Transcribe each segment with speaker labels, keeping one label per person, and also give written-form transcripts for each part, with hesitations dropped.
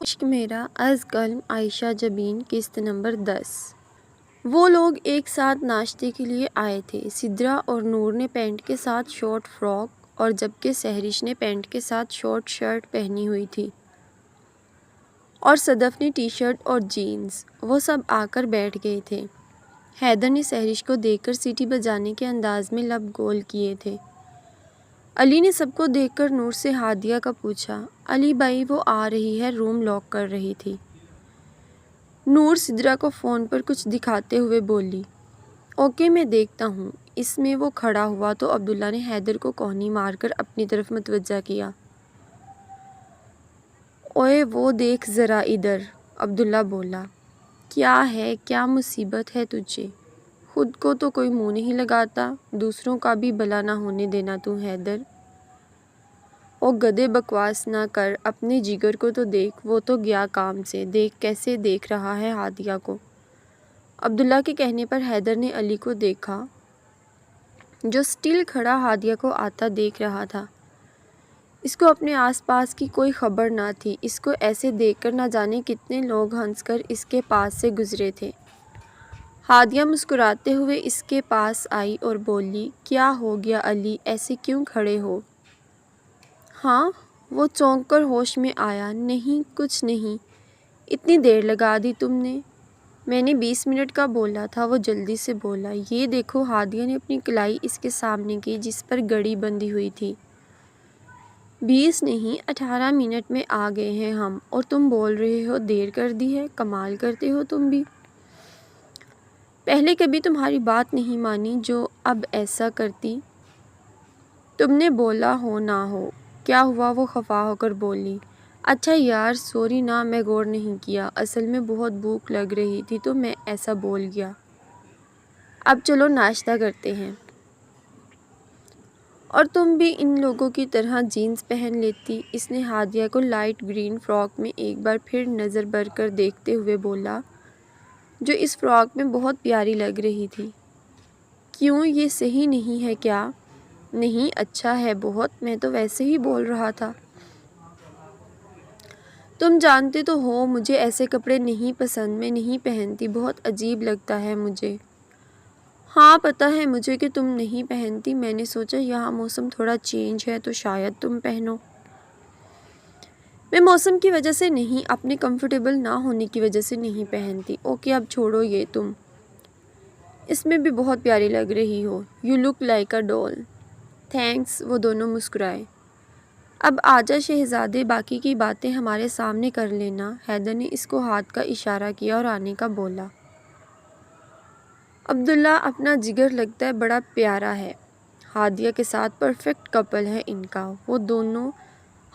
Speaker 1: عشق میرا از قلم عائشہ جبین قسط نمبر 10۔ وہ لوگ ایک ساتھ ناشتے کے لیے آئے تھے۔ سدرا اور نور نے پینٹ کے ساتھ شارٹ فراک اور جبکہ سہرش نے پینٹ کے ساتھ شارٹ شرٹ پہنی ہوئی تھی اور صدف نے ٹی شرٹ اور جینز۔ وہ سب آ کر بیٹھ گئے تھے۔ حیدر نے سہرش کو دیکھ کر سیٹی بجانے کے انداز میں لب گول کیے تھے۔ علی نے سب کو دیکھ کر نور سے ہادیہ کا پوچھا، علی بھائی وہ آ رہی ہے، روم لاک کر رہی تھی۔ نور سدرا کو فون پر کچھ دکھاتے ہوئے بولی، اوکے میں دیکھتا ہوں۔ اس میں وہ کھڑا ہوا تو عبداللہ نے حیدر کو کوہنی مار کر اپنی طرف متوجہ کیا۔ اوئے وہ دیکھ ذرا ادھر، عبداللہ بولا۔ کیا ہے، کیا مصیبت ہے تجھے؟ خود کو تو کوئی منہ نہیں لگاتا، دوسروں کا بھی بھلا نہ ہونے دینا تو حیدر۔ او گدھے بکواس نہ کر، اپنے جگر کو تو دیکھ، وہ تو گیا کام سے، دیکھ کیسے دیکھ رہا ہے ہادیہ کو۔ عبداللہ کے کہنے پر حیدر نے علی کو دیکھا جو سٹل کھڑا ہادیہ کو آتا دیکھ رہا تھا۔ اس کو اپنے آس پاس کی کوئی خبر نہ تھی۔ اس کو ایسے دیکھ کر نہ جانے کتنے لوگ ہنس کر اس کے پاس سے گزرے تھے۔ ہادیہ مسکراتے ہوئے اس کے پاس آئی اور بولی، کیا ہو گیا علی، ایسے کیوں کھڑے ہو؟ ہاں؟ وہ چونک کر ہوش میں آیا، نہیں کچھ نہیں۔ اتنی دیر لگا دی تم نے؟ میں نے 20 منٹ کا بولا تھا، وہ جلدی سے بولا۔ یہ دیکھو، ہادیہ نے اپنی کلائی اس کے سامنے کی جس پر گھڑی بندھی ہوئی تھی۔ 20 نہیں 18 منٹ میں آ گئے ہیں ہم، اور تم بول رہے ہو دیر کر دی ہے، کمال کرتے ہو تم بھی۔ پہلے کبھی تمہاری بات نہیں مانی جو اب ایسا کرتی۔ تم نے بولا ہو نہ ہو۔ کیا ہوا؟ وہ خفا ہو کر بولی، اچھا یار سوری نا، میں غور نہیں کیا، اصل میں بہت بھوک لگ رہی تھی تو میں ایسا بول گیا۔ اب چلو ناشتہ کرتے ہیں۔ اور تم بھی ان لوگوں کی طرح جینز پہن لیتی۔ اس نے ہادیہ کو لائٹ گرین فراک میں ایک بار پھر نظر بھر کر دیکھتے ہوئے بولا، جو اس فراک میں بہت پیاری لگ رہی تھی۔ کیوں، یہ صحیح نہیں ہے کیا؟ نہیں اچھا ہے بہت، میں تو ویسے ہی بول رہا تھا۔ تم جانتے تو ہو مجھے ایسے کپڑے نہیں پسند، میں نہیں پہنتی، بہت عجیب لگتا ہے مجھے۔ ہاں پتہ ہے مجھے کہ تم نہیں پہنتی، میں نے سوچا یہاں موسم تھوڑا چینج ہے تو شاید تم پہنو۔ میں موسم کی وجہ سے نہیں، اپنے کمفرٹیبل نہ ہونے کی وجہ سے نہیں پہنتی۔ اوکے اب چھوڑو یہ، تم اس میں بھی بہت پیاری لگ رہی ہو، یو لک لائک اے ڈول۔ تھینکس، وہ دونوں مسکرائے۔ اب آجا شہزادے، باقی کی باتیں ہمارے سامنے کر لینا۔ حیدر نے اس کو ہاتھ کا اشارہ کیا اور آنے کا بولا۔ عبداللہ اپنا جگر لگتا ہے بڑا پیارا ہے، ہادیہ کے ساتھ پرفیکٹ کپل ہے ان کا۔ وہ دونوں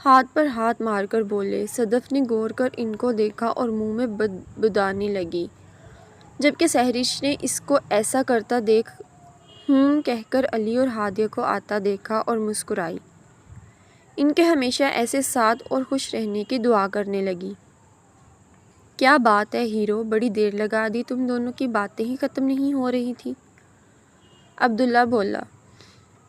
Speaker 1: ہاتھ پر ہاتھ مار کر بولے۔ صدف نے غور کر ان کو دیکھا اور منہ میں بدبودانے لگی، جبکہ سہرش نے اس کو ایسا کرتا دیکھ کہہ کر علی اور ہادیہ کو آتا دیکھا اور مسکرائی۔ ان کے ہمیشہ ایسے ساتھ اور خوش رہنے کی دعا کرنے لگی۔ کیا بات ہے ہیرو، بڑی دیر لگا دی، تم دونوں کی باتیں ہی ختم نہیں ہو رہی تھی۔ عبداللہ بولا،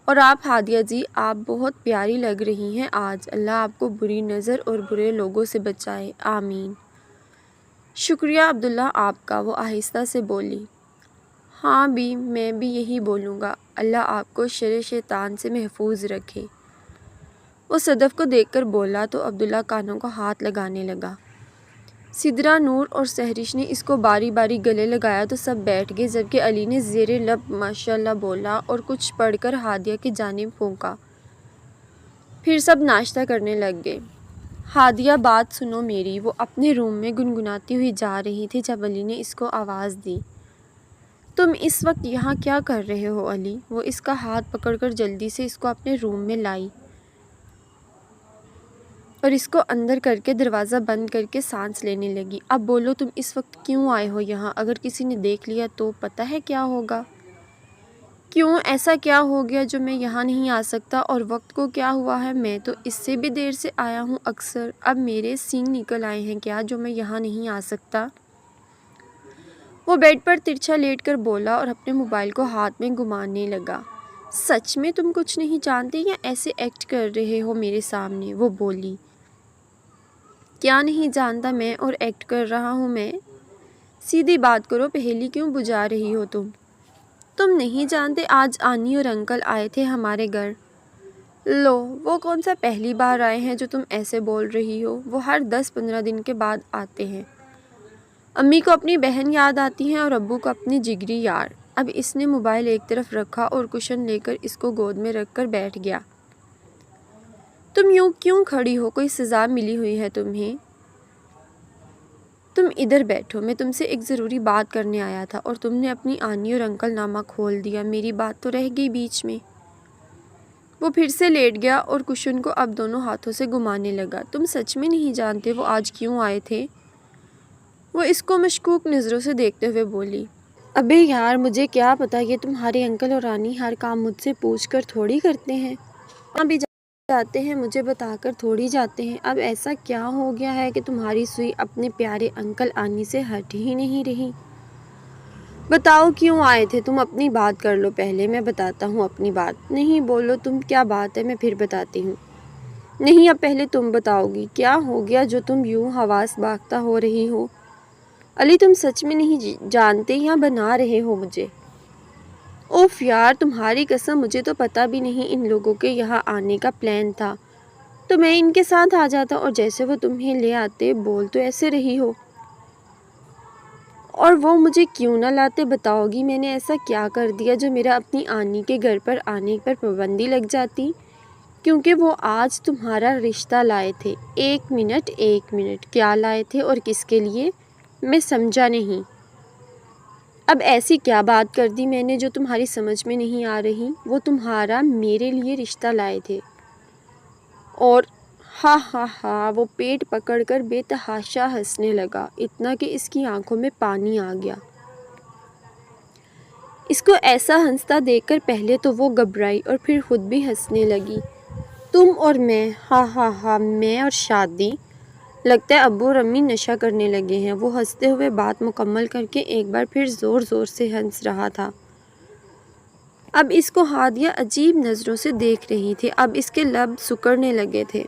Speaker 1: اور آپ ہادیہ جی، آپ بہت پیاری لگ رہی ہیں آج، اللہ آپ کو بری نظر اور برے لوگوں سے بچائے، آمین۔ شکریہ عبداللہ آپ کا، وہ آہستہ سے بولی۔ ہاں بھی میں بھی یہی بولوں گا، اللہ آپ کو شر شیطان سے محفوظ رکھے۔ وہ صدف کو دیکھ کر بولا تو عبداللہ کانوں کو ہاتھ لگانے لگا۔ سدرا، نور اور سہرش نے اس کو باری باری گلے لگایا تو سب بیٹھ گئے، جبکہ علی نے زیر لب ماشاءاللہ بولا اور کچھ پڑھ کر ہادیہ کی جانب پھونکا۔ پھر سب ناشتہ کرنے لگ گئے۔ ہادیہ بات سنو میری، وہ اپنے روم میں گنگناتی ہوئی جا رہی تھی جب علی نے اس کو آواز دی۔ تم اس وقت یہاں کیا کر رہے ہو علی؟ وہ اس کا ہاتھ پکڑ کر جلدی سے اس کو اپنے روم میں لائی اور اس کو اندر کر کے دروازہ بند کر کے سانس لینے لگی۔ اب بولو تم اس وقت کیوں آئے ہو یہاں؟ اگر کسی نے دیکھ لیا تو پتہ ہے کیا ہوگا؟ کیوں، ایسا کیا ہو گیا جو میں یہاں نہیں آ سکتا؟ اور وقت کو کیا ہوا ہے؟ میں تو اس سے بھی دیر سے آیا ہوں اکثر، اب میرے سینگ نکل آئے ہیں کیا جو میں یہاں نہیں آ سکتا؟ وہ بیڈ پر ترچھا لیٹ کر بولا اور اپنے موبائل کو ہاتھ میں گھمانے لگا۔ سچ میں تم کچھ نہیں جانتے یا ایسے ایکٹ کر رہے ہو میرے سامنے؟ وہ بولی۔ کیا نہیں جانتا میں اور ایکٹ کر رہا ہوں میں؟ سیدھی بات کرو، پہیلی کیوں بجھا رہی ہو تم نہیں جانتے آج آنی اور انکل آئے تھے ہمارے گھر؟ لو، وہ کون سا پہلی بار آئے ہیں جو تم ایسے بول رہی ہو؟ وہ ہر 10-15 دن کے بعد آتے ہیں۔ امی کو اپنی بہن یاد آتی ہیں اور ابو کو اپنی جگری یار۔ اب اس نے موبائل ایک طرف رکھا اور کشن لے کر اس کو گود میں رکھ کر بیٹھ گیا۔ تم یوں کیوں کھڑی ہو؟ کوئی سزا ملی ہوئی ہے تمہیں؟ تم ادھر بیٹھو، میں تم سے ایک ضروری بات کرنے آیا تھا اور تم نے اپنی آنی اور انکل نامہ کھول دیا، میری بات تو رہ گئی بیچ میں۔ وہ پھر سے لیٹ گیا اور کشن کو اب دونوں ہاتھوں سے گھمانے لگا۔ تم سچ میں نہیں جانتے وہ آج کیوں آئے تھے؟ وہ اس کو مشکوک نظروں سے دیکھتے ہوئے بولی۔ ابے یار، مجھے کیا پتا، یہ تمہارے انکل اور آنی ہر کام مجھ سے پوچھ کر تھوڑی کرتے ہیں، وہاں بھی جاتے ہیں مجھے بتا کر تھوڑی جاتے ہیں۔ اب ایسا کیا ہو گیا ہے کہ تمہاری سوئی اپنے پیارے انکل آنی سے ہٹ ہی نہیں رہی؟ بتاؤ کیوں آئے تھے تم؟ اپنی بات کر لو پہلے، میں بتاتا ہوں اپنی بات۔ نہیں بولو تم، کیا بات ہے؟ میں پھر بتاتی ہوں۔ نہیں، اب پہلے تم بتاؤ گی، کیا ہو گیا جو تم یوں حواس باختہ ہو رہی ہو؟ علی، تم سچ میں نہیں جانتے یا بنا رہے ہو مجھے؟ اوف یار، تمہاری قسم، مجھے تو پتا بھی نہیں ان لوگوں کے یہاں آنے کا پلان تھا، تو میں ان کے ساتھ آ جاتا اور جیسے وہ تمہیں لے آتے۔ بول تو ایسے رہی ہو۔ اور وہ مجھے کیوں نہ لاتے؟ بتاؤ گی میں نے ایسا کیا کر دیا جو میرا اپنی آنی کے گھر پر آنے پر پابندی لگ جاتی؟ کیونکہ وہ آج تمہارا رشتہ لائے تھے۔ ایک منٹ، کیا لائے تھے اور کس کے لیے؟ میں سمجھا نہیں۔ اب ایسی کیا بات کر دی میں نے جو تمہاری سمجھ میں نہیں آ رہی؟ وہ تمہارا میرے لیے رشتہ لائے تھے اور ہاں ہاں ہاں، وہ پیٹ پکڑ کر بے تحاشا ہنسنے لگا، اتنا کہ اس کی آنکھوں میں پانی آ گیا۔ اس کو ایسا ہنستا دیکھ کر پہلے تو وہ گھبرائی اور پھر خود بھی ہنسنے لگی۔ تم اور میں، ہاں ہاں ہاں، میں اور شادی؟ لگتا ہے ابو اور امی نشہ کرنے لگے ہیں۔ وہ ہنستے ہوئے بات مکمل کر کے ایک بار پھر زور زور سے ہنس رہا تھا۔ اب اس کو ہادیہ عجیب نظروں سے دیکھ رہی تھی، اب اس کے لب سکڑنے لگے تھے۔